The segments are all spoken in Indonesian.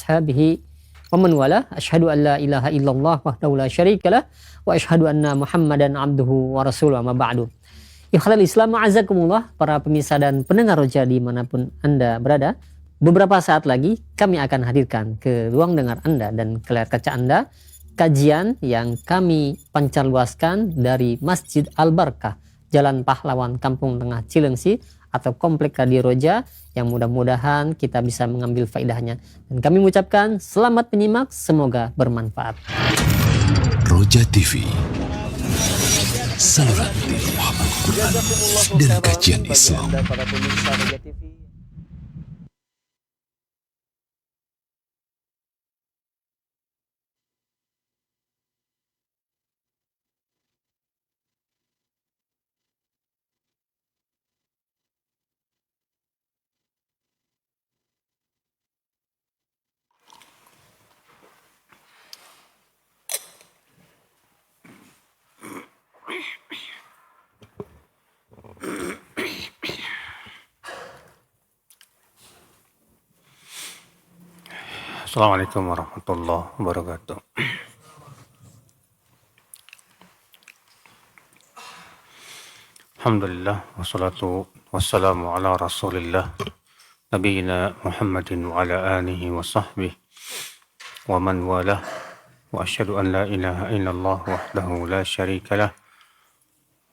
ashabihi wa man wala. Asyhadu an la ilaha illallah wahdahu la syarikalah wa asyhadu anna Muhammadan abduhu wa rasuluhu, amma ba'du. Ikhwal Islam, ma'azakumullah, para pemirsa dan pendengar Roja dimanapun Anda berada. Beberapa saat lagi kami akan hadirkan ke ruang dengar Anda dan ke layar kaca Anda kajian yang kami pancarluaskan dari Masjid Al-Barkah, Jalan Pahlawan, Kampung Tengah Cilengsi atau Komplek Radio Roja, yang mudah-mudahan kita bisa mengambil faedahnya. Dan kami mengucapkan selamat menyimak, semoga bermanfaat. Roja TV, saluran pemahaman Quran dan kajian Islam. Assalamualaikum warahmatullahi wabarakatuh. Alhamdulillah, wassalatu wassalamu ala rasulillah nabiyina Muhammadin wa ala alihi wa sahbihi wa man walah, wa asyhadu an la ilaha illallah wahdahu la syarika lah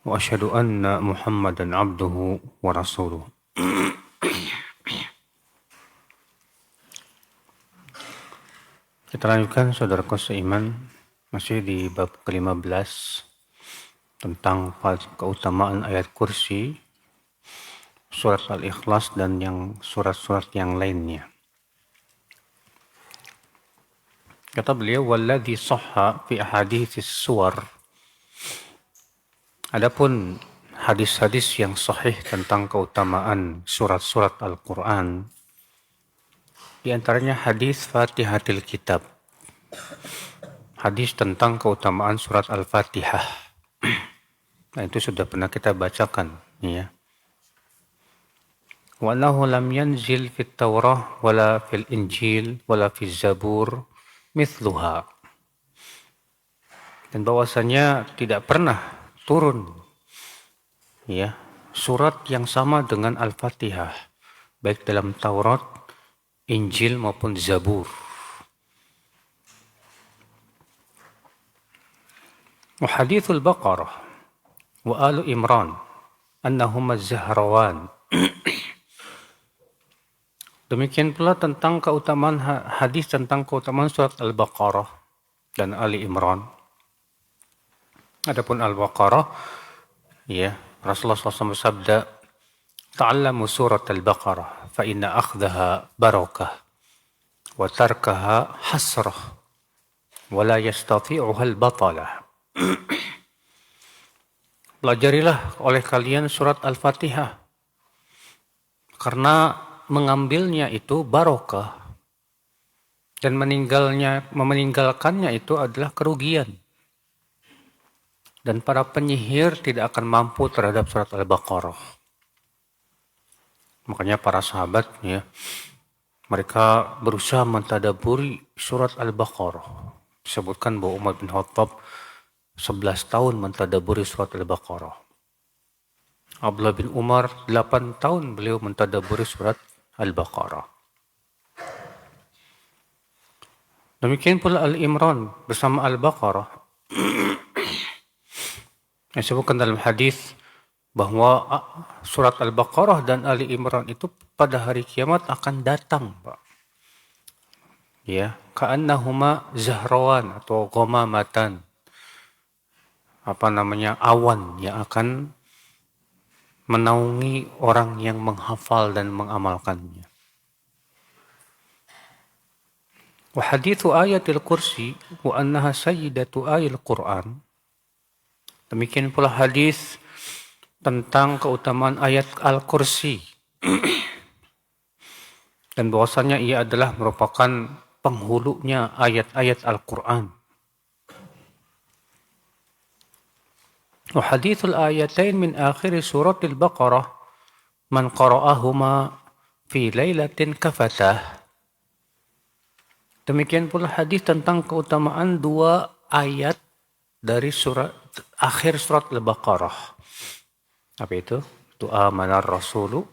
wa asyhadu anna Muhammadan abduhu wa rasuluh. Kita lanjutkan saudaraku seiman, masih di bab ke-15 tentang keutamaan ayat kursi, surat Al-Ikhlas dan yang surat-surat yang lainnya. Kata beliau, walladhi sahha fi ahaditsis suwar. Adapun hadis-hadis yang sahih tentang keutamaan surat-surat Al-Quran, di antaranya hadis Fatihatil Kitab, hadis tentang keutamaan surat Al-Fatihah. Nah, itu sudah pernah kita bacakan, ya. Wa annahu lam yanzil fit Taurah wala fil Injil wala fil Zabur mithluha. Dan bahwasanya tidak pernah turun, ya, surat yang sama dengan Al-Fatihah, baik dalam Taurat, Injil maupun Zabur. Wa hadithul Baqarah wa Alu Imran annahuma Zahrawan. Demikian pula tentang keutamaan hadis tentang keutamaan surat Al-Baqarah dan Ali Imran. Adapun Al-Baqarah, ya, Rasulullah SAW bersabda, ta'allamu surat Al-Baqarah fa inna akhdaha barakah wa tarkaha hasrah wa la yastati'uha al-batalah. Pelajarilah oleh kalian surat Al-Fatihah, karena mengambilnya itu barokah dan meninggalkannya itu adalah kerugian. Dan para penyihir tidak akan mampu terhadap surat Al-Baqarah. Makanya para sahabat, ya, mereka berusaha mentadaburi surat Al-Baqarah. Disebutkan bahwa Umar bin Khattab 11 tahun mentadaburi surat Al-Baqarah. Abdullah bin Umar 8 tahun beliau mentadaburi surat Al-Baqarah. Demikian pula Al-Imran bersama Al-Baqarah. Disebutkan dalam hadis bahwa surat Al-Baqarah dan Ali Imran itu pada hari kiamat akan datang, Pak. Ya, ka'annahuma zahrawan atau ghamamatan. Awan yang akan menaungi orang yang menghafal dan mengamalkannya. Wa hadithu ayatil kursi wa annaha sayyidatu ayil Qur'an. Demikian pula hadis tentang keutamaan ayat Al-Kursi dan bahwasanya ia adalah merupakan penghulunya ayat-ayat Al-Quran. Wa hadithul ayatain min akhir surat Al-Baqarah man qara'ahuma fi lailatin kafatah. Demikian pula hadis tentang keutamaan 2 ayat dari akhir surat Al-Baqarah. Apa itu? Amanar rasulu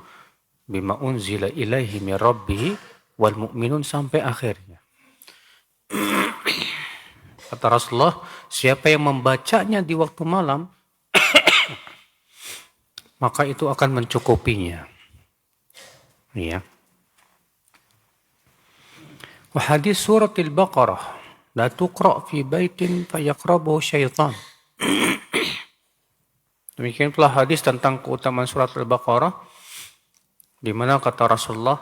bima unzila ilaihi min rabbih wal mu'minun sampai akhirnya. Kata Rasulullah, siapa yang membacanya di waktu malam, maka itu akan mencukupinya. Ya. Hadis surat Al-Baqarah la tuqra fi baitin fayaqrabuhu syaitan. Demikian pula hadis tentang keutamaan surat Al-Baqarah di mana kata Rasulullah,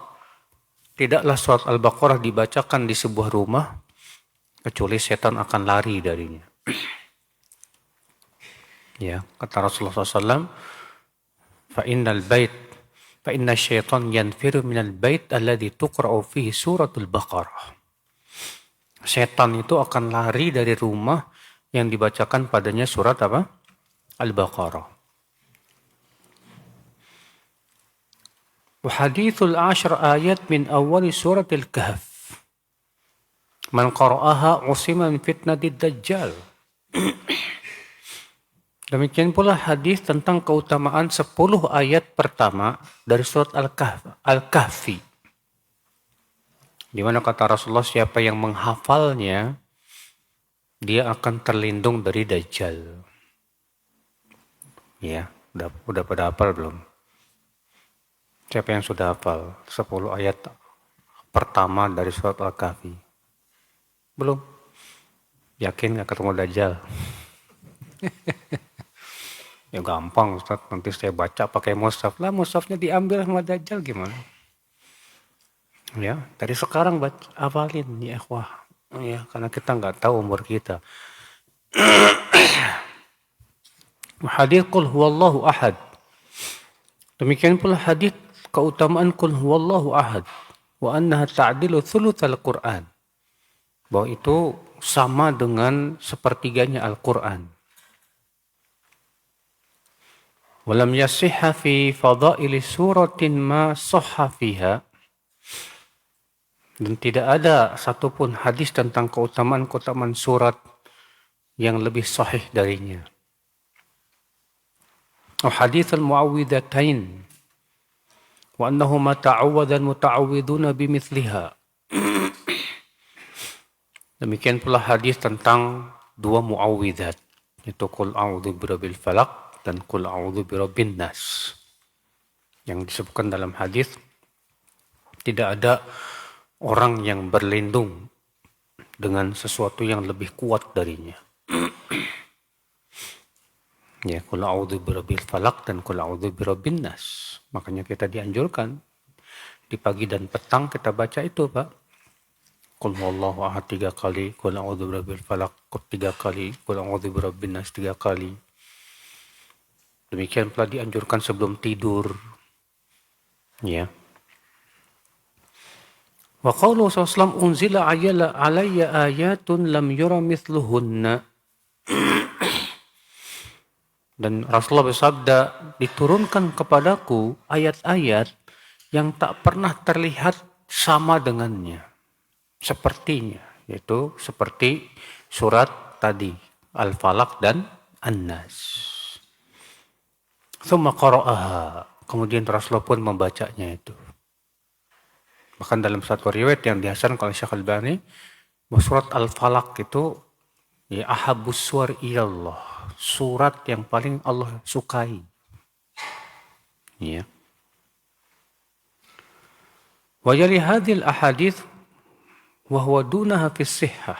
tidaklah surat Al-Baqarah dibacakan di sebuah rumah kecuali setan akan lari darinya. Ya, kata Rasulullah SAW, fa inna syaitan yanfiru minal bait alladhi tuqra'u fihi suratul Baqarah. Setan itu akan lari dari rumah yang dibacakan padanya surat apa? Al-Baqarah. Wa hadithul 10 ayat min awal surat Al-Kahf. Man qara'aha usima min fitnatid dajjal. Demikian pula hadis tentang keutamaan 10 ayat pertama dari surat Al-Kahfi. Di mana kata Rasulullah, siapa yang menghafalnya, dia akan terlindung dari Dajjal. Ya, udah pada hafal belum? Siapa yang sudah hafal 10 ayat pertama dari surat Al-Kahfi? Belum? Yakin gak ketemu Dajjal? Ya gampang Ustaz, nanti saya baca pakai mushaf. Lah mushafnya diambil sama Dajjal gimana? Ya, dari sekarang hafalin ya ikhwah. Ya, karena kita nggak tahu umur kita. Hadis qul huwallahu ahad. Demikian pula hadis keutamaan qul huwallahu ahad wa annaha ta'dilu thulutsal Qur'an. Bahwa itu sama dengan sepertiganya Al-Qur'an. Walam yasihha fi fadaili suratin ma sahha fiha. Dan tidak ada satupun hadis tentang keutamaan-keutamaan surat yang lebih sahih darinya. Hadis al-mu'awwidhatain wa annahuma ta'awwadha al-muta'awwiduna bimithliha. Demikian pula hadis tentang 2 mu'awwidhat, yaitu qul a'udzu birabbil falaq dan qul a'udzu birabbin nas. Yang disebutkan dalam hadis, tidak ada orang yang berlindung dengan sesuatu yang lebih kuat darinya. Ya, qul a'udzu birabbil falaq dan qul a'udzu birabbin nas. Makanya kita dianjurkan di pagi dan petang kita baca itu, Pak. Qul huwallahu ahad 3 kali, qul a'udzu birabbil falaq 3 kali, qul a'udzu birabbin nas 3 kali. Demikian pula dianjurkan sebelum tidur. Ya. Wa qaulu sallallahu unzila alayya ayatun lam yura mithluhunna. Dan Rasulullah bersabda, diturunkan kepadaku ayat-ayat yang tak pernah terlihat sama dengannya. Sepertinya, yaitu seperti surat tadi, Al-Falaq dan An-Nas. Tsumma qara'aha. Kemudian Rasulullah pun membacanya itu. Bahkan dalam satu riwayat yang dihasankan oleh Syekh Al-Albani, surat Al-Falaq itu ya ahabbus suwar ilallah, surat yang paling Allah sukai. Ya. Wa yali hadhil ahadits wa huwa dunaha fis sihhah.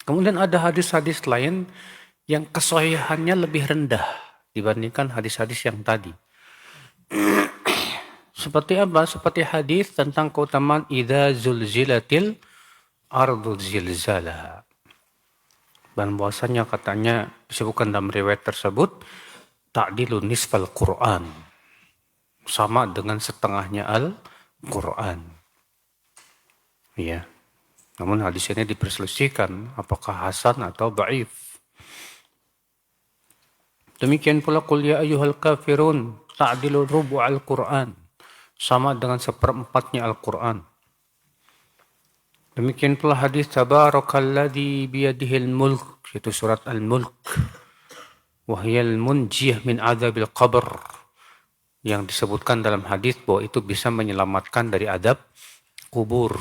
Kemudian ada hadis-hadis lain yang kesahihannya lebih rendah dibandingkan hadis-hadis yang tadi. Seperti apa? Seperti hadis tentang keutamaan idza zulzilatil ardu zilzalaha. Dan bahwasanya katanya disebutkan dalam riwayat tersebut ta'dilu nisfal Qur'an. Sama dengan setengahnya Al-Qur'an. Ya. Namun hadis ini diperselisihkan apakah hasan atau dhaif. Demikian pula qul ya ayyuhal kafirun ta'dilu rubu'al Qur'an. Sama dengan 1/4 Al-Quran. Demikian pula hadis tabarakalladzi biyadihil mulk, yaitu surat Al-Mulk. Wahyal munjiyah min adzabil qabr, yang disebutkan dalam hadis bahwa itu bisa menyelamatkan dari adab kubur.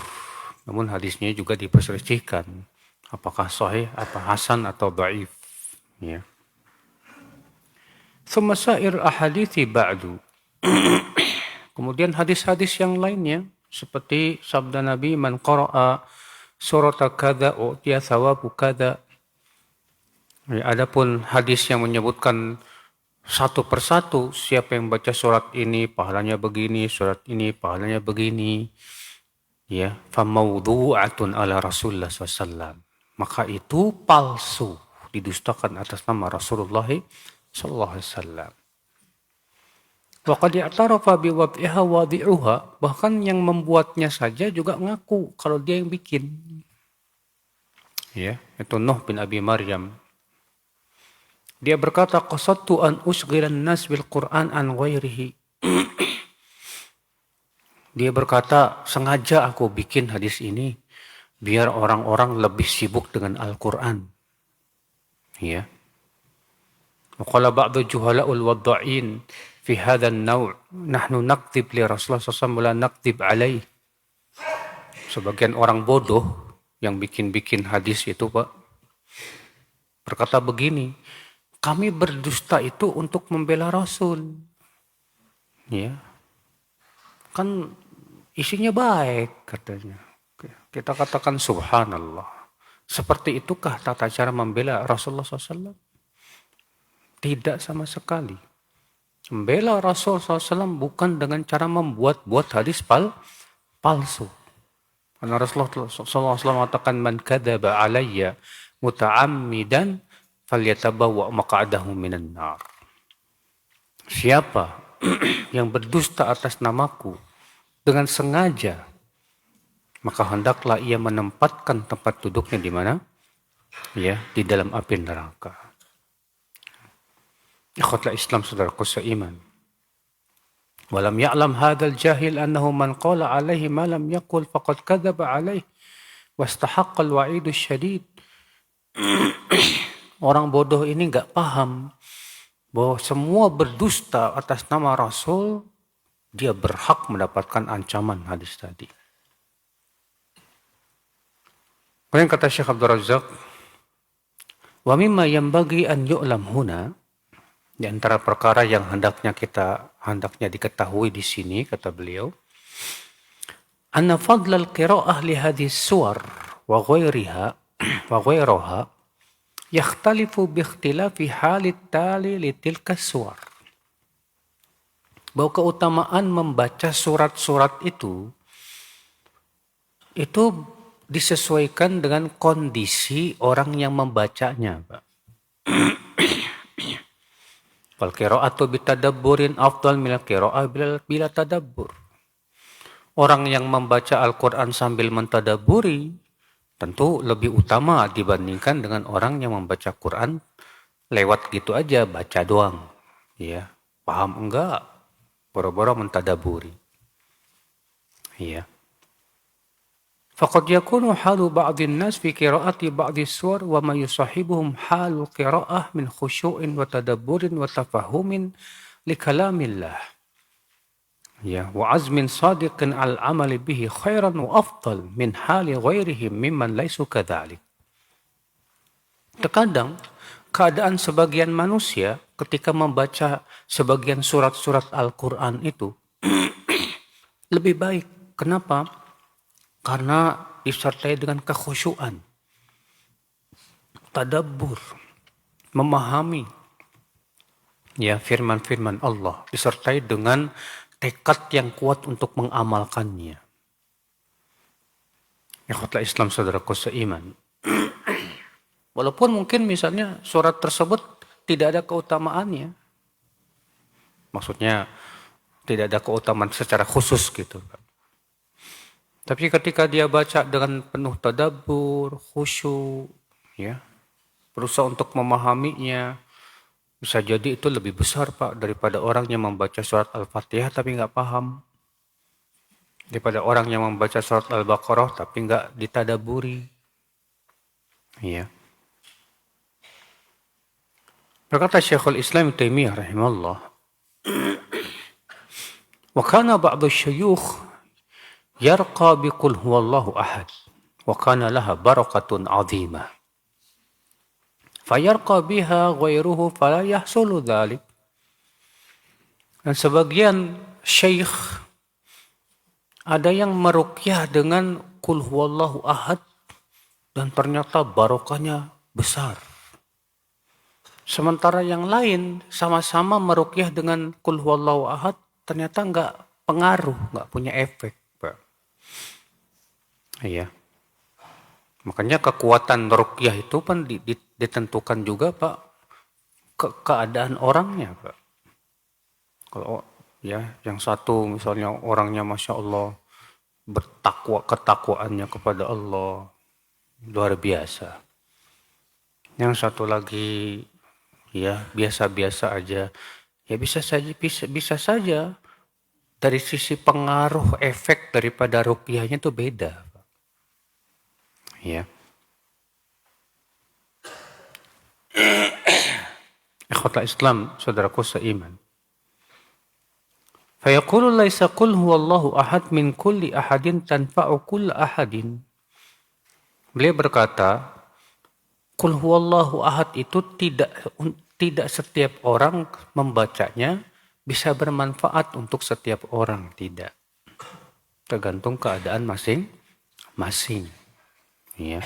Namun hadisnya juga diperselisihkan apakah sahih, apa hasan atau dhaif. Ya. Tsumma sa'ir ahadithi ba'du. Kemudian hadis-hadis yang lainnya seperti sabda Nabi, man qara'a surata kadza u'tiya thawabu kadza. Ya, adapun hadis yang menyebutkan satu persatu, siapa yang baca surat ini pahalanya begini, surat ini pahalanya begini, ya, famawdu'atun ala Rasulullah SAW, maka itu palsu, didustakan atas nama Rasulullah SAW. Wa qad i'tarafa bi wad'iha wadi'uha, bahkan yang membuatnya saja juga ngaku kalau dia yang bikin. Ya, itu Nuh bin Abi Maryam. Dia berkata, qasadtu an usghilan nas bil Qur'an an ghairihi. Dia berkata, sengaja aku bikin hadis ini biar orang-orang lebih sibuk dengan Al-Qur'an. Ya. Wa qala ba'du juhala'ul wadda'in fi hadha an-naw' nahnu naktib li Rasulullah SAW wa la naktib alaih. Sebagian orang bodoh yang bikin-bikin hadis itu, Pak, berkata begini, kami berdusta itu untuk membela Rasul. Ya. Kan isinya baik katanya. Kita katakan subhanallah. Seperti itukah tata cara membela Rasulullah SAW? Tidak sama sekali. Membela Rasulullah SAW bukan dengan cara membuat-buat hadis palsu. Karena Rasulullah SAW mengatakan, man kadzaba alayya muta'ammidan falyatabawwa maq'adahu minan nar. Siapa yang berdusta atas namaku dengan sengaja, maka hendaklah ia menempatkan tempat duduknya di mana? Ya, di dalam api neraka. Ikhwatul Islam, saudaraku seiman. Walam ya'lam hadzal jahil annahu man qala alaihi ma lam yaqul faqad kadzaba alaihi wastahaqqa al-wa'idus syadid. Orang bodoh ini enggak paham bahwa semua berdusta atas nama Rasul, dia berhak mendapatkan ancaman hadis tadi. Kemudian kata Syekh Abdul Razak, wa mimma yanbaghi an yu'lam huna, di antara perkara yang hendaknya diketahui di sini, kata beliau, anna fadlal qira'ah li hadhihi suwar wa ghairiha yakhtalifu bi ikhtilafi halit tali li tilka suwar. Bahwa keutamaan membaca surat-surat itu disesuaikan dengan kondisi orang yang membacanya, Pak. Fal qira'atu bitadabburin afdal min al-qira'ah bila tadabbur. Orang yang membaca Al-Qur'an sambil mentadabburi tentu lebih utama dibandingkan dengan orang yang membaca Quran lewat gitu aja, baca doang. Ya, paham enggak? Boro-boro mentadaburi. Ya. Faqad yakunu halu ba'dhin nas fi qira'ati ba'dhi suwar wa ma yusahibuhum halu qira'ah min khusyu'in wa tadabburin wa tafahumin li kalamillah. Ya, wa azmin sadiqin al-amali bihi khairan wa afdal min hali ghairihim mimman laysu kadzalik. Terkadang keadaan sebagian manusia ketika membaca sebagian surat-surat Al-Qur'an itu lebih baik. Kenapa? Karena disertai dengan kekhusyuan, tadabbur, memahami ya firman-firman Allah, disertai dengan tekad yang kuat untuk mengamalkannya. Ikhwatul Islam, saudaraku seiman. Walaupun mungkin misalnya surat tersebut tidak ada keutamaannya. Maksudnya tidak ada keutamaan secara khusus gitu. Tapi ketika dia baca dengan penuh tadabbur, khusyuk, ya, berusaha untuk memahaminya, bisa jadi itu lebih besar, Pak, daripada orang yang membaca surat Al-Fatihah tapi nggak paham. daripada orang yang membaca surat Al-Baqarah tapi nggak ditadaburi. Ya. Berkata Syekhul Islam Taimiyah rahimahullah, wa kana ba'du syuyukh yarqa bi qul huwallahu ahad wa kana laha barakatun 'azimah. Fayarqa biha ghairuhu fala yahsulu dzalik. Dan sebagian syekh ada yang meruqyah dengan qul huwallahu ahad dan ternyata barokahnya besar. Sementara yang lain sama-sama meruqyah dengan qul huwallahu ahad ternyata nggak pengaruh, nggak punya efek, Pak. Iya. Makanya kekuatan ruqyah itu kan ditentukan juga, Pak, keadaan orangnya, Pak. Kalau ya yang satu misalnya orangnya Masya Allah bertakwa, ketakwaannya kepada Allah luar biasa. Yang satu lagi ya biasa-biasa aja. Ya bisa saja dari sisi pengaruh efek daripada ruqyahnya itu beda, Pak. Ya. Ikhwatal Islam, saudaraku seiman. Fayaqulu laisa qul huwallahu ahad min kulli ahadin tanfa'u kull ahadin. Beliau berkata, qul huwallahu ahad itu tidak setiap orang membacanya bisa bermanfaat untuk setiap orang, tidak. Tergantung keadaan masing-masing. Ya.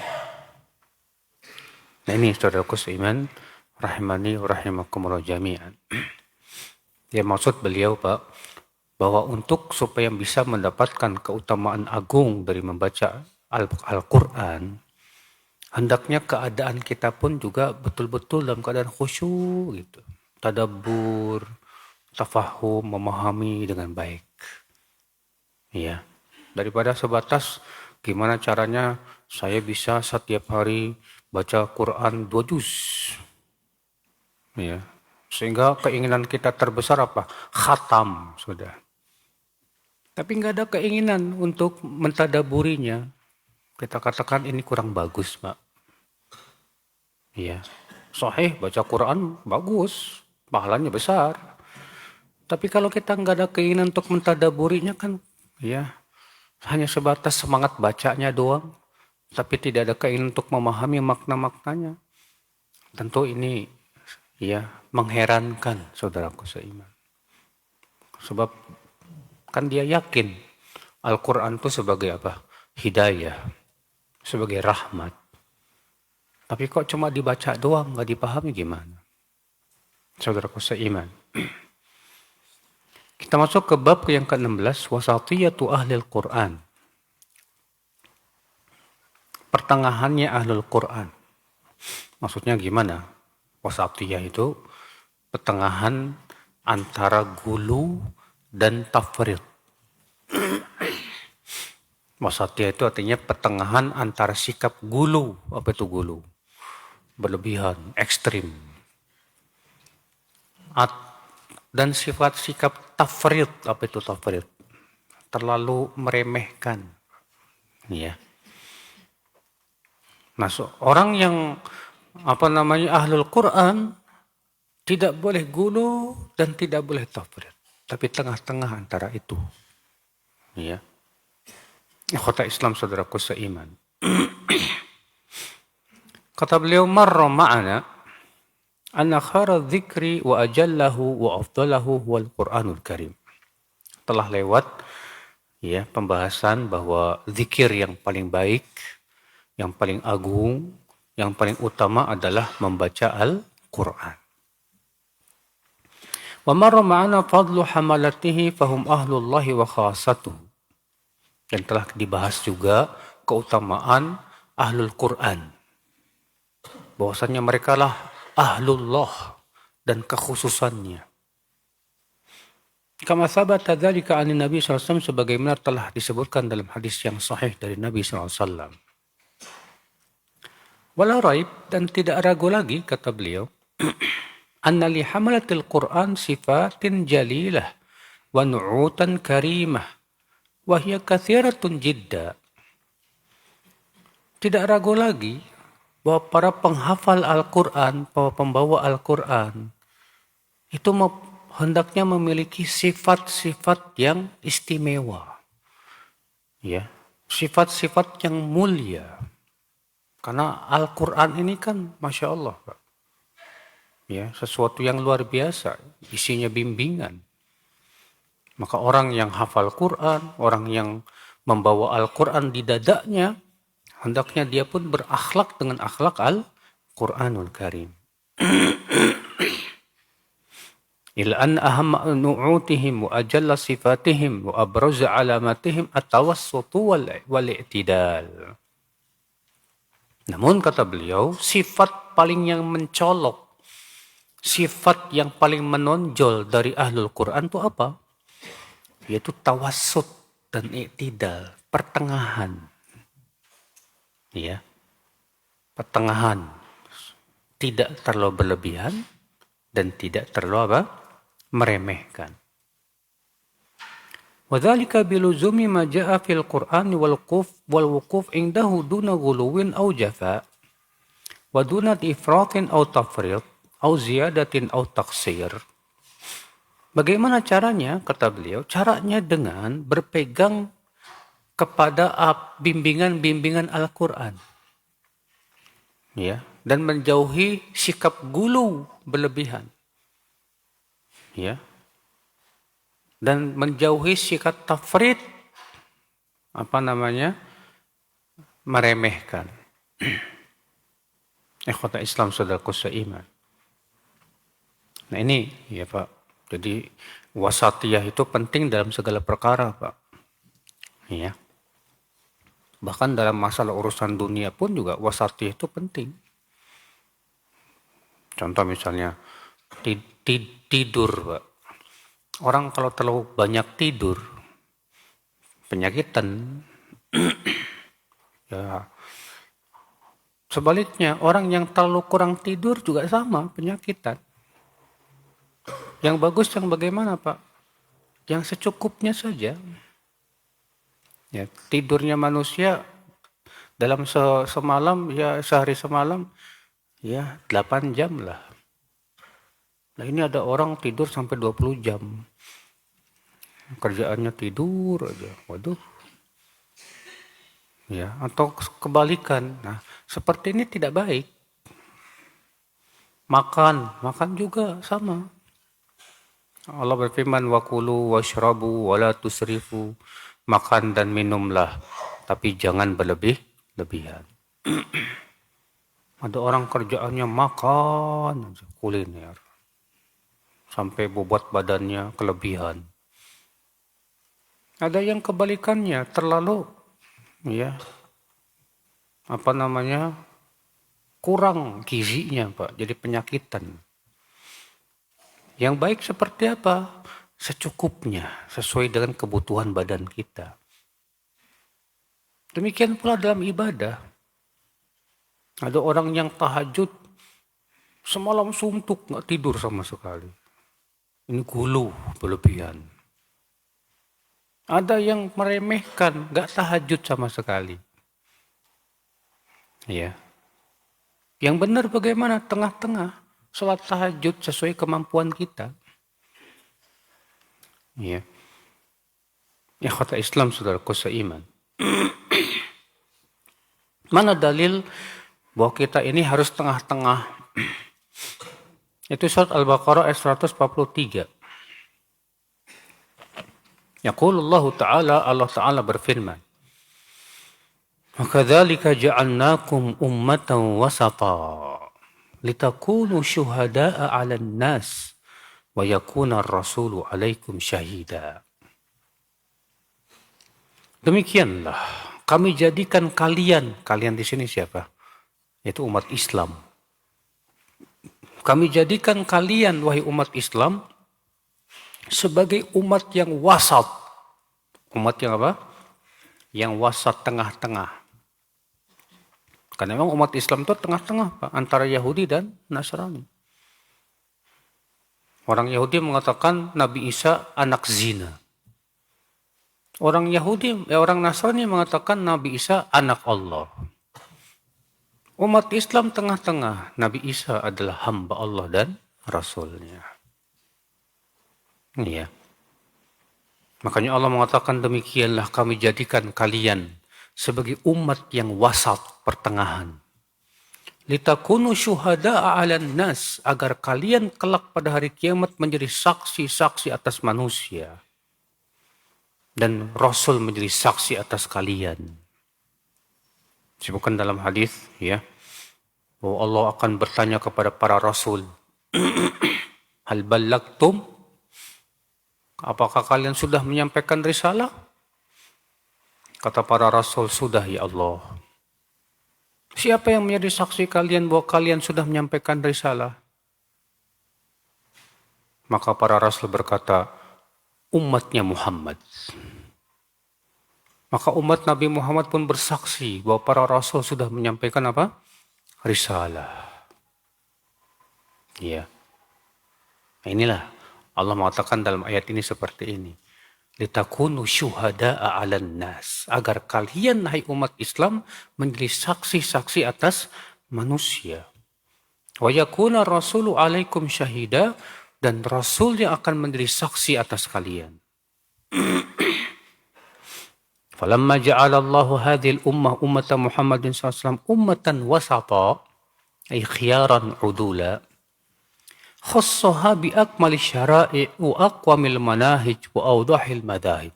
Nah ini saudaraku seiman, rahimani wa rahimakumullah jami'an. Ya maksud beliau, Pak, bahwa untuk supaya bisa mendapatkan keutamaan agung dari membaca Al-Quran, hendaknya keadaan kita pun juga betul-betul dalam keadaan khusyuk gitu. Tadabbur, tafahum, memahami dengan baik. Ya. Daripada sebatas gimana caranya saya bisa setiap hari baca Quran 2 juz. Ya. Sehingga keinginan kita terbesar apa? Khatam, sudah. Tapi nggak ada keinginan untuk mentadaburinya. Kita katakan ini kurang bagus, Pak. Iya, sahih baca Quran bagus, pahalanya besar. Tapi kalau kita nggak ada keinginan untuk mentadaburinya kan, ya hanya sebatas semangat bacanya doang, tapi tidak ada keinginan untuk memahami makna-maknanya. Tentu ini, ya mengherankan saudaraku seiman. Sebab kan dia yakin Al-Quran itu sebagai apa? Hidayah, sebagai rahmat. Tapi kok cuma dibaca doang, nggak dipahami gimana? Saudaraku seiman. Kita masuk ke bab yang ke-16, wasatiyatu ahlil Quran. Pertengahannya ahlul Quran. Maksudnya gimana? Wasatiyah itu pertengahan antara gulu dan tafrid. Wasatiyah itu artinya pertengahan antara sikap gulu. Apa itu gulu? Berlebihan, ekstrim. Dan sifat sikap tafrid. Apa itu tafrid? Terlalu meremehkan. Ya. Nah, orang yang ahlul Quran tidak boleh gulu dan tidak boleh tafrid. Tapi tengah-tengah antara itu. Ya. Ikhwata Islam saudaraku seiman. Kata beliau, marra ma'ana anna khara dzikri wa ajallahu wa afdalahu wal Qur'anul Karim. Telah lewat ya pembahasan bahwa zikir yang paling baik, yang paling agung, yang paling utama adalah membaca Al-Qur'an. Wa marra ma'ana fadlu hamalatihi fahum ahlullahi wa khasatuh. Dan telah dibahas juga keutamaan ahlul Quran. Bahwasannya mereka lah ahlullah dan kekhususannya. Kama sabata dzalika 'an Nabi sallallahu alaihi wasallam, sebagaimana telah disebutkan dalam hadis yang sahih dari Nabi sallallahu alaihi wasallam. Wala raib, dan tidak ragu lagi kata beliau, anna li hamalatil Quran sifatin jalilah wa nu'utan karimah Wahya kathiratun jidda. Tidak ragu lagi bahwa para penghafal Al-Quran, para pembawa Al-Quran, itu hendaknya memiliki sifat-sifat yang istimewa. Ya, sifat-sifat yang mulia. Karena Al-Quran ini kan Masya Allah, Pak. Ya, sesuatu yang luar biasa, isinya bimbingan. Maka orang yang hafal Quran, orang yang membawa Al-Quran di dadanya, hendaknya dia pun berakhlak dengan akhlak Al-Quranul Karim. Ila an aham nu'utihim wa ajalla sifatihim wa abraza alamatihim at-tawassutu wal-i'tidal. Namun kata beliau, sifat paling yang mencolok, sifat yang paling menonjol dari ahlul Quran itu apa? Yaitu tawassut dan i'tidal, pertengahan. Ya, pertengahan, tidak terlalu berlebihan dan tidak terlalu meremehkan. Wadzalika biluzumi ma jaa fil Qur'an wal wuquf indahu duna ghuluwin aw jafa wa duna ifratin aw tafrid aw ziyadatin aw taqsir. Bagaimana caranya? Kata beliau, caranya dengan berpegang kepada bimbingan-bimbingan Al-Quran. Ya, dan menjauhi sikap gulu berlebihan. Ya. Dan menjauhi sikap tafrid, meremehkan. Ikhwata Islam saudaraku seiman. Nah ini ya Pak, jadi wasatiyah itu penting dalam segala perkara Pak. Ya. Bahkan dalam masalah urusan dunia pun juga wasatiyah itu penting. Contoh misalnya tidur, Pak. Orang kalau terlalu banyak tidur, penyakitan. Ya. Sebaliknya, orang yang terlalu kurang tidur juga sama, penyakitan. Yang bagus yang bagaimana, Pak? Yang secukupnya saja. Ya, tidurnya manusia dalam semalam, ya sehari semalam, ya 8 jam lah. Nah ini ada orang tidur sampai 20 jam. Kerjaannya tidur aja. Waduh. Ya, atau kebalikan. Nah, seperti ini tidak baik. Makan juga sama. Allah berfirman, wa kulu washrabu wa la tusrifu. Makan dan minumlah, tapi jangan berlebihan. Ada orang kerjaannya makan, kuliner. Sampai bobot badannya kelebihan. Ada yang kebalikannya, terlalu kurang gizinya Pak, jadi penyakitan. Yang baik seperti apa? Secukupnya, sesuai dengan kebutuhan badan kita. Demikian pula dalam ibadah. Ada orang yang tahajud, semalam suntuk, nggak tidur sama sekali. Ini gulu berlebihan. Ada yang meremehkan, nggak tahajud sama sekali. Ya. Yang benar bagaimana? Tengah-tengah. Salat tahajud sesuai kemampuan kita. Ya. Ikhwata Islam saudaraku seiman. Mana dalil bahwa kita ini harus tengah-tengah? Itu surat Al-Baqarah ayat 143. Yaqulullahu ta'ala, Allah Ta'ala berfirman, wa kadzalika ja'alnakum ummatan wasata litakunu syuhada'a 'alan nas wa yakuna ar-rasulu 'alaikum syahida. Demikianlah kami jadikan kalian di sini siapa? Yaitu umat Islam. Kami jadikan kalian wahai umat Islam sebagai umat yang wasat. Umat yang apa? Yang wasat, tengah-tengah. Karena memang umat Islam itu tengah-tengah Pak, antara Yahudi dan Nasrani. Orang Yahudi mengatakan Nabi Isa anak zina. Orang Yahudi, orang Nasrani mengatakan Nabi Isa anak Allah. Umat Islam tengah-tengah, Nabi Isa adalah hamba Allah dan Rasulnya. Iya. Makanya Allah mengatakan demikianlah kami jadikan kalian sebagai umat yang wasat pertengahan. Litakunu syuhada'a 'alan nas, agar kalian kelak pada hari kiamat menjadi saksi-saksi atas manusia. Dan Rasul menjadi saksi atas kalian. Disebutkan dalam hadis ya, bahwa Allah akan bertanya kepada para rasul, hal ballagtum? Apakah kalian sudah menyampaikan risalah? Kata para rasul, sudah ya Allah. Siapa yang menjadi saksi kalian bahwa kalian sudah menyampaikan risalah? Maka para rasul berkata, umatnya Muhammad. Maka umat Nabi Muhammad pun bersaksi bahwa para rasul sudah menyampaikan apa? Risalah. Ya. Nah, inilah Allah mengatakan dalam ayat ini seperti ini. Litakunu syuhada'a 'alan nas, agar kalian hai umat Islam menjadi saksi-saksi atas manusia. Wa yakuna rasulu 'alaikum syahida, dan rasul yang akan menjadi saksi atas kalian. Falamma ja'ala Allahu hadhil ummah ummata Muhammadin SAW ummatan wasata, ay khiyaran udula, khassaha bi akmali syara'i wa aqwamil manahij wa awdahil madahib.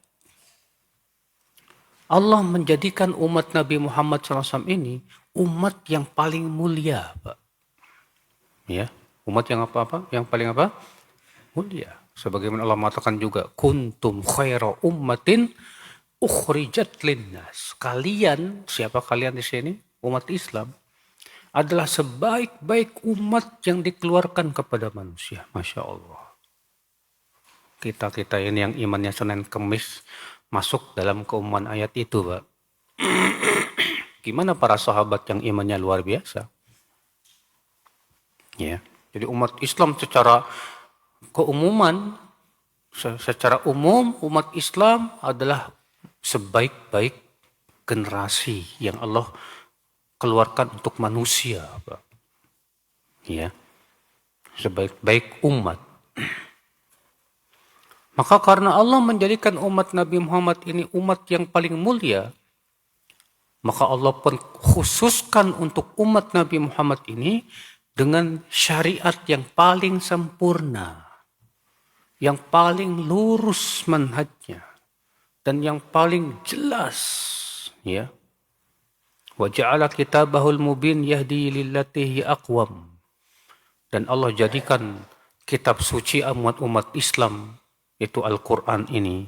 Allah menjadikan umat Nabi Muhammad SAW ini umat yang paling mulia, Pak. Ya, umat yang apa? Yang paling apa? Mulia. Sebagaimana Allah mengatakan juga, kuntum khaira ummatin ukhrijat linnas. Kalian, siapa kalian di sini? Umat Islam adalah sebaik-baik umat yang dikeluarkan kepada manusia. Masya Allah. Kita ini yang imannya Senin Kemis masuk dalam keumuman ayat itu, Pak. Gimana para sahabat yang imannya luar biasa? Ya, jadi umat Islam secara keumuman, secara umum umat Islam adalah sebaik-baik generasi yang Allah keluarkan untuk manusia, Pak. Ya, sebaik-baik umat. Maka karena Allah menjadikan umat Nabi Muhammad ini umat yang paling mulia, maka Allah pun khususkan untuk umat Nabi Muhammad ini dengan syariat yang paling sempurna, yang paling lurus manhajnya, dan yang paling jelas, ya. Wa ja'ala kitabahul mubin yahdi lillati hi aqwam. Dan Allah jadikan kitab suci umat Islam, yaitu Al-Quran ini,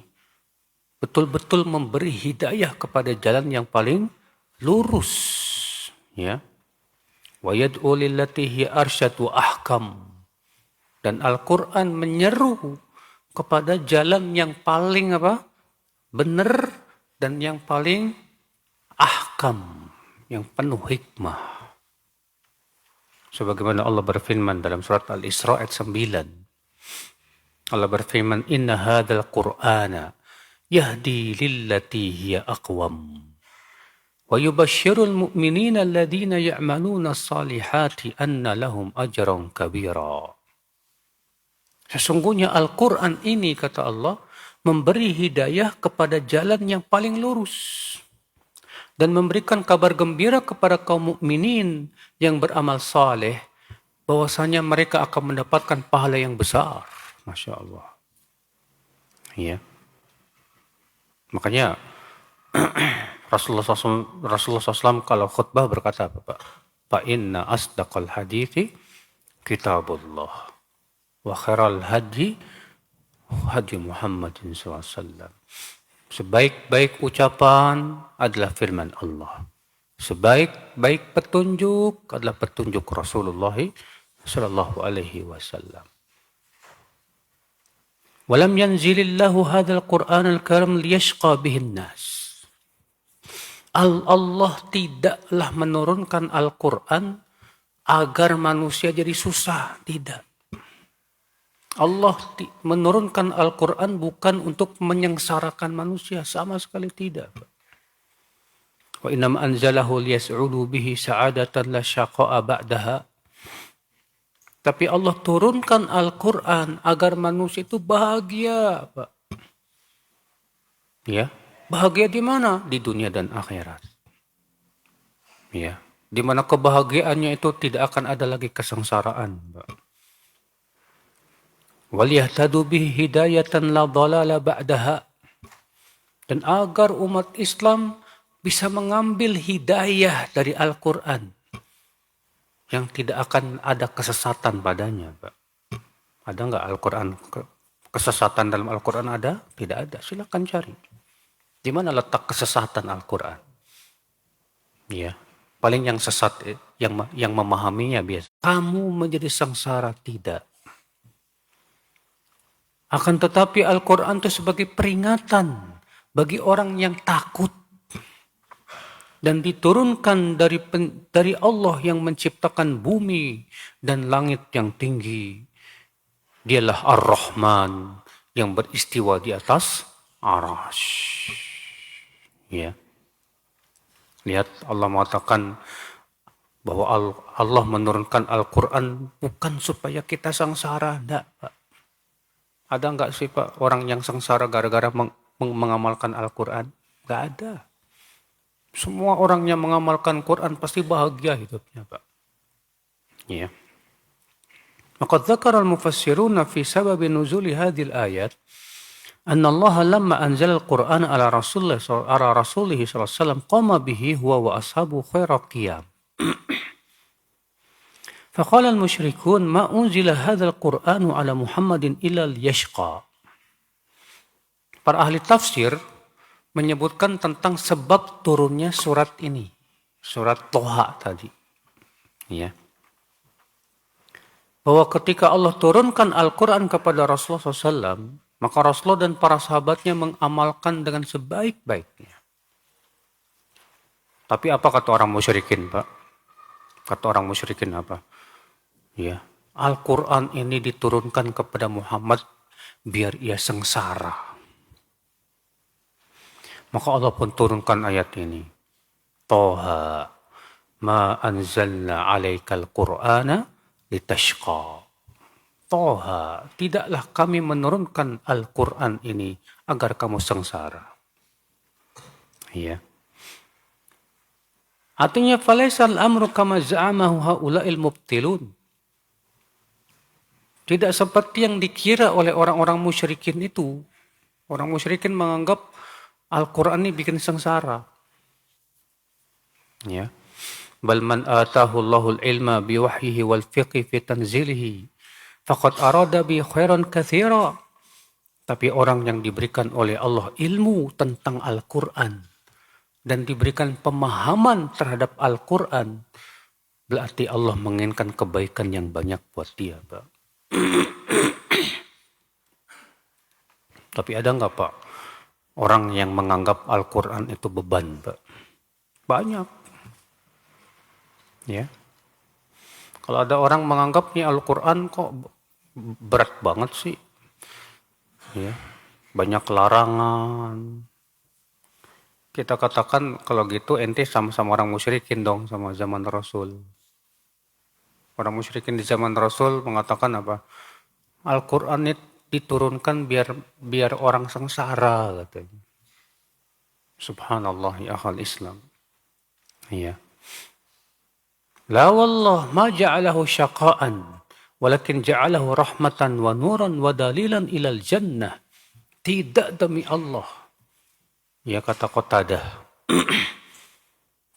betul-betul memberi hidayah kepada jalan yang paling lurus, ya. Wa yad'u lillati hi arsyad wa ahkam. Dan Al-Quran menyeru kepada jalan yang paling apa? Benar dan yang paling ahkam, yang penuh hikmah. Sebagaimana Allah berfirman dalam surat Al-Isra ayat 9. Allah berfirman, inna hadzal qur'ana yahdi lillati hiya aqwam wa yubashshirul mu'minina alladhina ya'maluna as-salihati anna lahum ajran kabira. Sesungguhnya Al-Quran ini, kata Allah, memberi hidayah kepada jalan yang paling lurus dan memberikan kabar gembira kepada kaum mukminin yang beramal saleh bahwasanya mereka akan mendapatkan pahala yang besar. Masya Allah. Ya. Makanya Rasulullah SAW kalau khutbah berkata apa, Pak? Fa inna asdaqal hadithi kitabullah wa khairal hadi Muhammadin SAW. Sebaik-baik ucapan adalah firman Allah. Sebaik-baik petunjuk adalah petunjuk Rasulullah sallallahu alaihi wasallam. Walam yanzilillahu hadzal Qur'anal karim liyashqa bihin nas. Allah tidaklah menurunkan Al-Quran agar manusia jadi susah, tidak. Allah menurunkan Al-Quran bukan untuk menyengsarakan manusia, sama sekali tidak. Wa innam anzalahu liyas'udu bihi sa'adatan la syaqa'a ba'daha. Tapi Allah turunkan Al-Quran agar manusia itu bahagia, Pak. Ya, bahagia di mana? Di dunia dan akhirat. Ya, di mana kebahagiaannya itu tidak akan ada lagi kesengsaraan, Pak. Waliyahtadu bihi hidayatan la dhalala ba'daha. Dan agar umat Islam bisa mengambil hidayah dari Al-Quran yang tidak akan ada kesesatan padanya, Pak. Ada nggak Al-Quran kesesatan dalam Al-Quran ada? Tidak ada. Silakan cari. Di mana letak kesesatan Al-Quran? Ya, paling yang sesat, yang memahaminya biasa. Kamu menjadi sengsara, tidak. Akan tetapi Al-Quran itu sebagai peringatan bagi orang yang takut. Dan diturunkan dari Allah yang menciptakan bumi dan langit yang tinggi. Dialah Ar-Rahman yang beristiwa di atas Arasy. Ya. Lihat, Allah mengatakan bahwa Allah menurunkan Al-Quran bukan supaya kita sengsara. Enggak, Pak. Ada enggak sih, Pak, orang yang sengsara gara-gara mengamalkan Al-Quran? Enggak ada. Semua orang yang mengamalkan Quran pasti bahagia hidupnya, Pak. Ya. Maka dzakara al-mufassiruna fi sabab nuzul hadhihi al-ayat anna Allah lamma anzala al-Qur'an ala Rasulih sallallahu alaihi wasallam qama bihi huwa wa ashabu khaira qiyam. فقال المشركون ما أنزل هذا القرآن على محمد إلا ليشقى. Para ahli tafsir menyebutkan tentang sebab turunnya surat ini. Surat Toha tadi. Ya. Bahwa ketika Allah turunkan Al-Quran kepada Rasulullah SAW, maka Rasulullah dan para sahabatnya mengamalkan dengan sebaik-baiknya. Tapi apa kata orang musyrikin, Pak? Kata orang musyrikin apa? Ya, Al-Quran ini diturunkan kepada Muhammad biar ia sengsara. Maka Allah pun turunkan ayat ini. Toha ma anzalna alaikal qur'ana litashqa. Toha, tidaklah kami menurunkan Al-Quran ini agar kamu sengsara. Ya. Artinya falaisal amru kama za'amahu haula'il mubtilun. Tidak seperti yang dikira oleh orang-orang musyrikin itu. Orang musyrikin menganggap Al-Quran ini bikin sengsara. Ya. Bal man atahu Allahul ilma biwahyihi wal fiqhi fi tanzilihi faqad arada bi khairan katsira. Tapi orang yang diberikan oleh Allah ilmu tentang Al-Quran dan diberikan pemahaman terhadap Al-Quran, berarti Allah menginginkan kebaikan yang banyak buat dia, Pak. Tapi ada nggak, Pak, orang yang menganggap Al-Quran itu beban, Pak? Banyak. Ya. Kalau ada orang menganggap nih Al-Quran kok berat banget sih. Ya. Banyak larangan. Kita katakan kalau gitu ente sama-sama orang musyrikin dong sama zaman Rasul. Orang musyrikin di zaman Rasul mengatakan apa? Al-Quran itu diturunkan biar orang sengsara, katanya. Subhanallah ya akhal Islam. Iya. La wallah ma ja'alahu syaqa'an walakin ja'alahu rahmatan wa nuran wa dalilan ilal jannah. Tidak demi Allah. Ya kata Qatadah.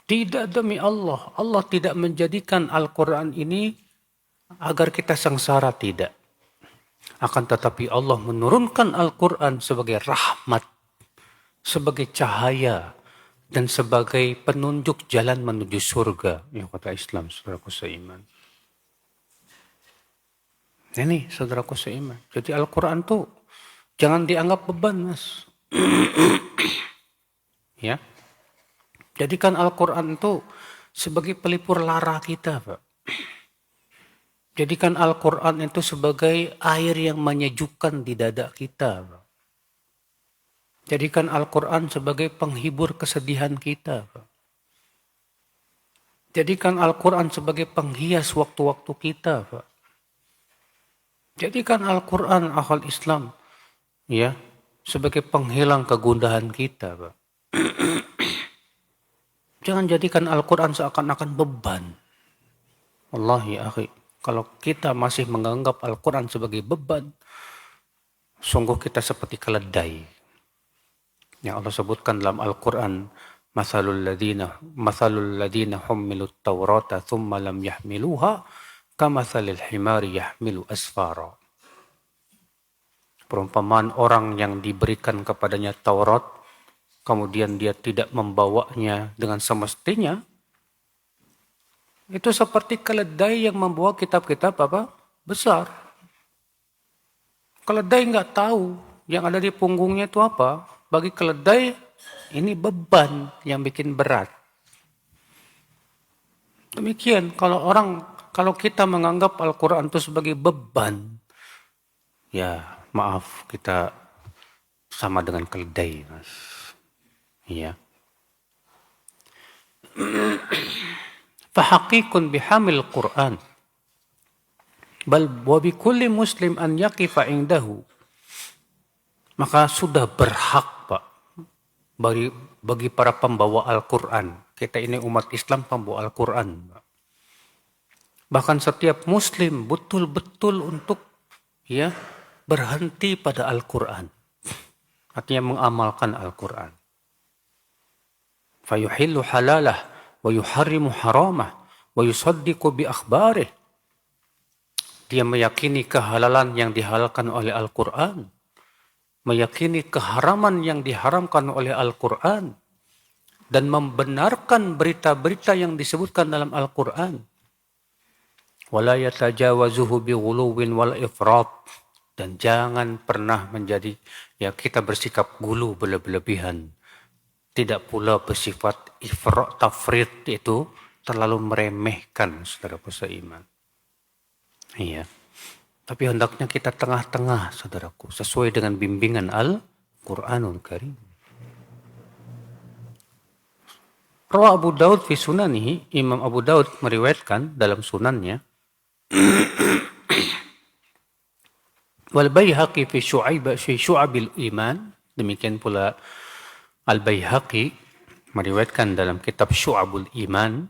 Tidak demi Allah. Allah tidak menjadikan Al-Quran ini agar kita sengsara, tidak. Akan tetapi Allah menurunkan Al-Quran sebagai rahmat, sebagai cahaya, dan sebagai penunjuk jalan menuju surga. Ya kata Islam, saudaraku seiman. Ini saudaraku seiman. Jadi Al-Quran tuh jangan dianggap beban, Mas. Ya. Jadikan Al-Quran itu sebagai pelipur lara kita, Pak. Jadikan Al-Quran itu sebagai air yang menyejukkan di dada kita. Jadikan Al-Quran sebagai penghibur kesedihan kita. Jadikan Al-Quran sebagai penghias waktu-waktu kita. Jadikan Al-Quran akal Islam ya sebagai penghilang kegundahan kita. Jangan jadikan Al-Quran seakan-akan beban. Wallahi akhi, kalau kita masih menganggap Al-Quran sebagai beban, sungguh kita seperti keledai. Yang Allah sebutkan dalam Al-Quran, Mathalul ladina hummilut tawrata thumma lam yahmiluha, kamathalil himari yahmilu asfara. Perumpamaan orang yang diberikan kepadanya Taurat, kemudian dia tidak membawanya dengan semestinya, itu seperti keledai yang membawa kitab-kitab besar. Keledai nggak tahu yang ada di punggungnya itu apa. Bagi keledai ini beban yang bikin berat. Demikian kalau kita menganggap Al-Quran itu sebagai beban, ya maaf kita sama dengan keledai, Mas. Iya. Fahaqiqun bihamil Quran. Bal wa bikulli muslim an yaqifa indahu. Maka sudah berhak, Pak, bagi para pembawa Al-Quran. Kita ini umat Islam pembawa Al-Quran. Bahkan setiap muslim betul-betul untuk berhenti pada Al-Quran. Artinya mengamalkan Al-Quran. Fayuhillu halalah wa yuharrimu haramah wa yusaddiqu bi akhbarih. Dia meyakini kehalalan yang dihalalkan oleh Al-Quran, meyakini keharaman yang diharamkan oleh Al-Quran, dan membenarkan berita-berita yang disebutkan dalam Al-Quran. Wala yatajawazuhu bighuluwin wal ifrat. Dan jangan pernah menjadi kita bersikap gulu berlebihan. Tidak pula bersifat ifrat tafrid, itu terlalu meremehkan saudaraku seiman. Iya. Tapi hendaknya kita tengah-tengah saudaraku, sesuai dengan bimbingan Al-Quranul Karim. Rawa Abu Daud fi sunanihi, Imam Abu Daud meriwayatkan dalam sunannya, wal Baihaqi fi Syu'abil Iman, demikian pula Al-Baihaqi meriwayatkan dalam kitab Syu'abul Iman,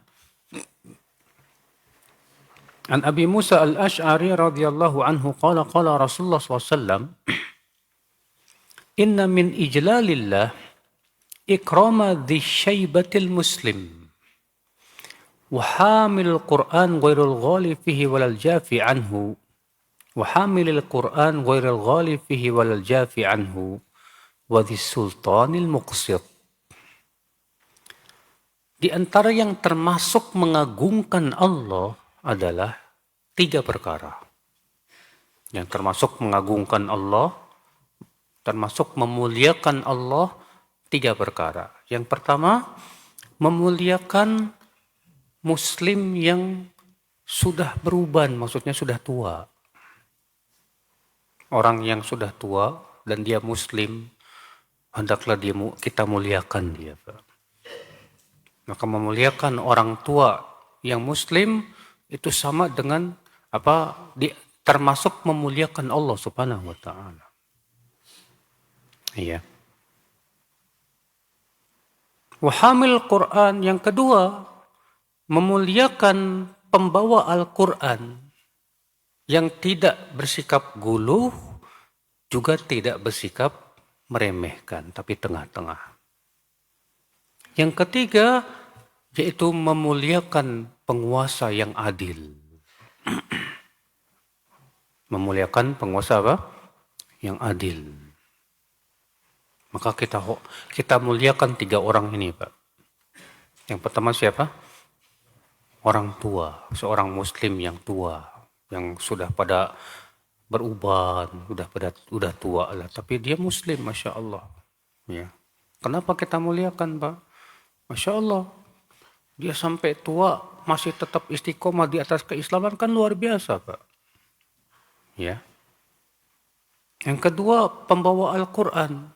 an Abi Musa al-Ash'ari radhiyallahu anhu qala Rasulullah SAW, inna min ijlalillah ikrama dhi syaibatil muslim wa hamil Qur'an ghairul ghali fihi walal jafi anhu wa hamilil Qur'an ghairul ghali fihi walal jafi anhu wa dhi sultanil muqsit. Di antara yang termasuk mengagungkan Allah adalah 3 perkara. Yang termasuk mengagungkan Allah, termasuk memuliakan Allah, 3 perkara. Yang pertama, memuliakan muslim yang sudah beruban, maksudnya sudah tua. Orang yang sudah tua dan dia muslim, hendaklah kita muliakan dia. Maka memuliakan orang tua yang muslim itu sama dengan termasuk memuliakan Allah Subhanahu wa taala. Iya. Wa hamil Quran, yang kedua, memuliakan pembawa Al-Quran yang tidak bersikap guluh, juga tidak bersikap meremehkan, tapi tengah-tengah. Yang ketiga, yaitu memuliakan penguasa yang adil. Memuliakan penguasa yang adil. Maka kita muliakan 3 orang ini, Pak. Yang pertama siapa? Orang tua, seorang muslim yang tua, yang sudah pada beruban, udah tua lah, tapi dia muslim, Masya Allah. Ya. Kenapa kita muliakan, Pak? Masya Allah. Dia sampai tua masih tetap istiqomah di atas keislaman, kan luar biasa, Pak. Ya. Yang kedua, pembawa Al-Quran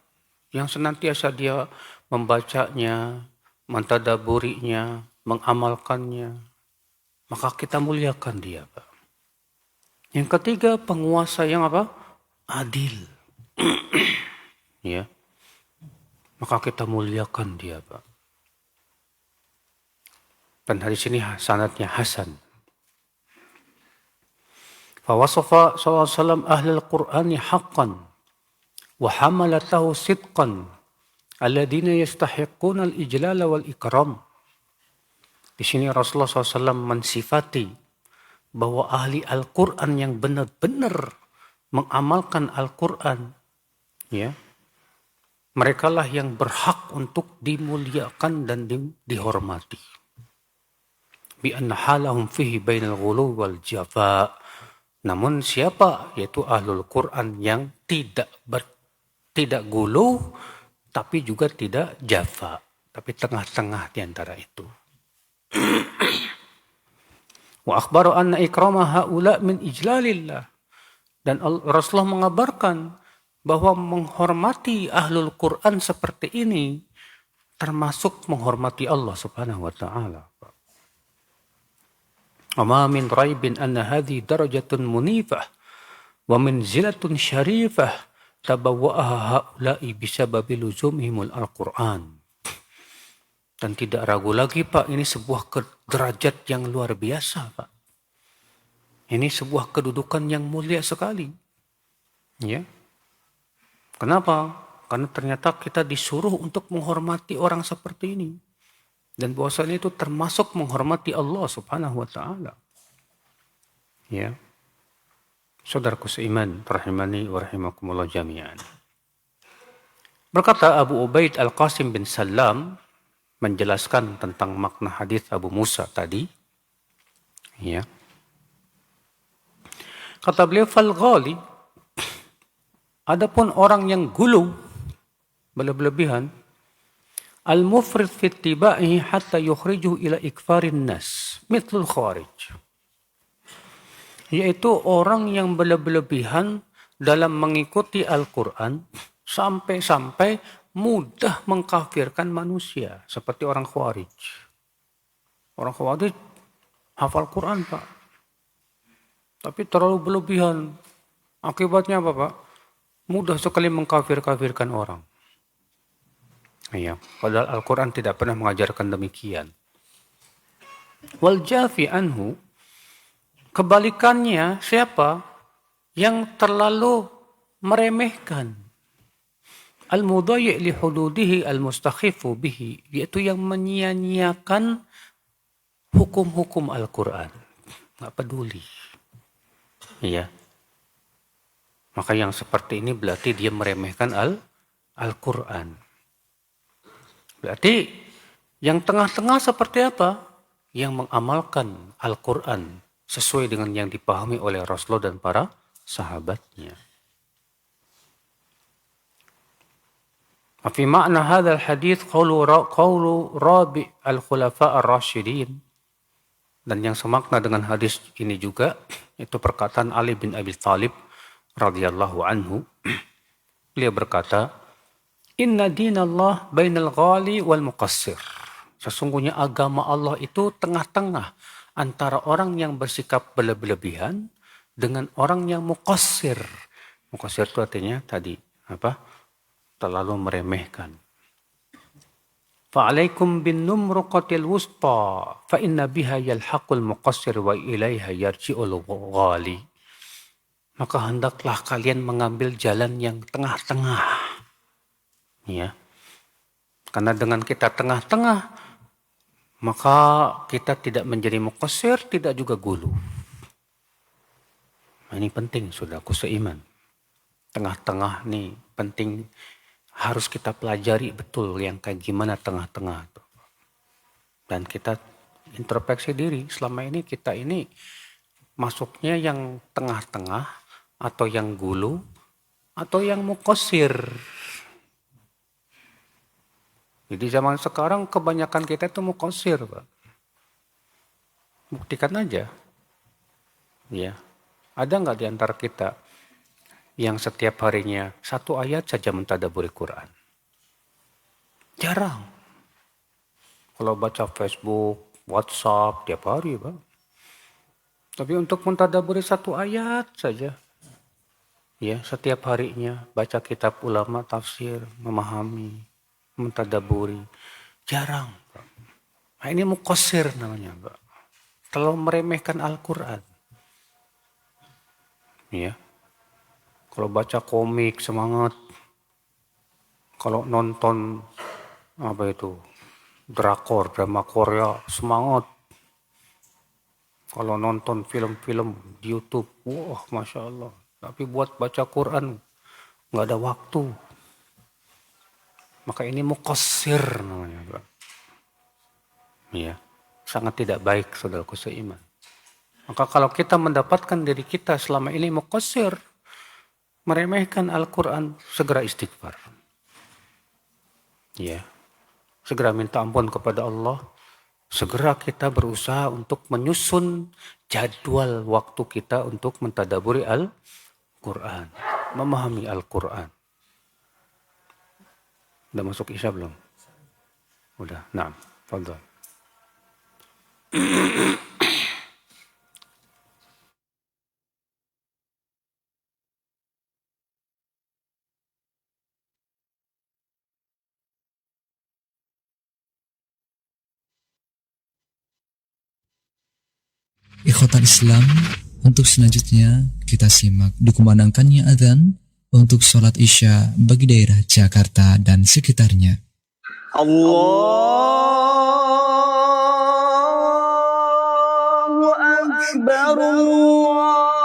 yang senantiasa dia membacanya, mentadaburinya, mengamalkannya. Maka kita muliakan dia, Pak. Yang ketiga, penguasa yang apa? Adil. Ya. Maka kita muliakan dia, Pak. Dan hadis ini sanadnya hasan. Fawasafa SAW ahlul Qur'ani haqqan wa hamalatahu sidqan alladhina yastahiquna al-ijlala wal ikram. Di sini Rasulullah SAW mensifati bahwa ahli Al-Quran yang benar-benar mengamalkan Al-Quran, ya, merekalah yang berhak untuk dimuliakan dan dihormati. Bi anna halahum fihi bainal ghulu wal jafa. Namun siapa? Yaitu ahlul Quran yang tidak gulu, tapi juga tidak jafa, tapi tengah-tengah di antara itu. Wa akhbaru anna ikrama haula min ijlalillah. Dan Rasulullah mengabarkan bahwa menghormati ahlul Quran seperti ini termasuk menghormati Allah Subhanahu wa taala. وما من ريب أن هذه درجة منيفة ومنزلة شريفة تبوأها هؤلاء بسبب لزومهم القرآن. Dan tidak ragu lagi, Pak, ini sebuah derajat yang luar biasa, Pak. Ini sebuah kedudukan yang mulia sekali. Ya. Kenapa? Karena ternyata kita disuruh untuk menghormati orang seperti ini. Dan bahwasanya itu termasuk menghormati Allah Subhanahu wa taala. Ya. Saudaraku seiman, rahimani wa rahimakumullah jami'an. Berkata Abu Ubaid Al-Qasim bin Salam menjelaskan tentang makna hadis Abu Musa tadi. Ya. Kata beliau, fal ghali, adapun orang yang gulu, berlebihan, al-mufrid fi ittiba'ihi hatta yukhrijuhu ila ikfarin nas, mithlul kharij. Yaitu orang yang berlebihan dalam mengikuti Al-Quran sampai-sampai mudah mengkafirkan manusia, seperti orang khawarij. Orang khawarij hafal Quran, Pak, tapi terlalu berlebihan. Akibatnya apa, Pak? Mudah sekali mengkafir-kafirkan orang. Ya, padahal Al-Quran tidak pernah mengajarkan demikian. Wal jafi anhu, kebalikannya siapa? Yang terlalu meremehkan. Al-mudayyi' li hududihi al-mustakhifu bihi, yaitu yang menyia-nyiakan hukum-hukum Al-Quran. Nggak peduli. Iya. Maka yang seperti ini berarti dia meremehkan Al-Quran. Berarti yang tengah-tengah seperti apa? Yang mengamalkan Al-Quran sesuai dengan yang dipahami oleh Rasulullah dan para sahabatnya. Fi makna hadzal hadits qaulu rabi al-khulafa ar-rasyidin. Dan yang semakna dengan hadis ini juga itu perkataan Ali bin Abi Thalib radhiyallahu anhu. Beliau berkata, inna dinallah bainal ghali wal muqassir. Sesungguhnya agama Allah itu tengah-tengah antara orang yang bersikap berlebihan dengan orang yang muqassir. Muqassir itu artinya tadi apa? Terlalu meremehkan. Fa'alaikum bin numruqatil wusta fa inna biha yalhaqul muqassir wa ilaiha yarji'ul ghali. Maka hendaklah kalian mengambil jalan yang tengah-tengah. Ya. Karena dengan kita tengah-tengah, maka kita tidak menjadi muqassir, tidak juga gulu. Nah, ini penting, saudaraku seiman. Tengah-tengah nih penting, harus kita pelajari betul yang kayak gimana tengah-tengah. Dan kita introspeksi diri, selama ini kita ini masuknya yang tengah-tengah, atau yang gulu, atau yang muqassir. Jadi zaman sekarang kebanyakan kita itu muqassir, Pak. Buktikan aja. Ya. Ada nggak di antara kita yang setiap harinya 1 ayat saja mentadaburi Quran? Jarang. Kalau baca Facebook, WhatsApp, tiap hari, Pak. Tapi untuk mentadaburi 1 ayat saja, ya, setiap harinya baca kitab ulama, tafsir, memahami, mentadaburi, jarang, Pak. Nah, ini mukosir namanya, Pak. Terlalu meremehkan Al-Quran. Ya. Kalau baca komik semangat, kalau nonton drakor, drama Korea semangat. Kalau nonton film-film di YouTube, wah Masya Allah. Tapi buat baca Quran, nggak ada waktu. Maka ini mukosir namanya, Pak. Ya, sangat tidak baik, saudaraku seiman. Maka kalau kita mendapatkan diri kita selama ini mukosir, meremehkan Al-Quran, segera istighfar. Ya, segera minta ampun kepada Allah. Segera kita berusaha untuk menyusun jadwal waktu kita untuk mentadaburi Al-Quran, memahami Al-Quran. Udah masuk Isya belum? Udah, nah, fadhal. Ikhwatal Islam, untuk selanjutnya kita simak dikumandangkannya adzan untuk sholat Isya bagi daerah Jakarta dan sekitarnya. Allahu Akbar, Allah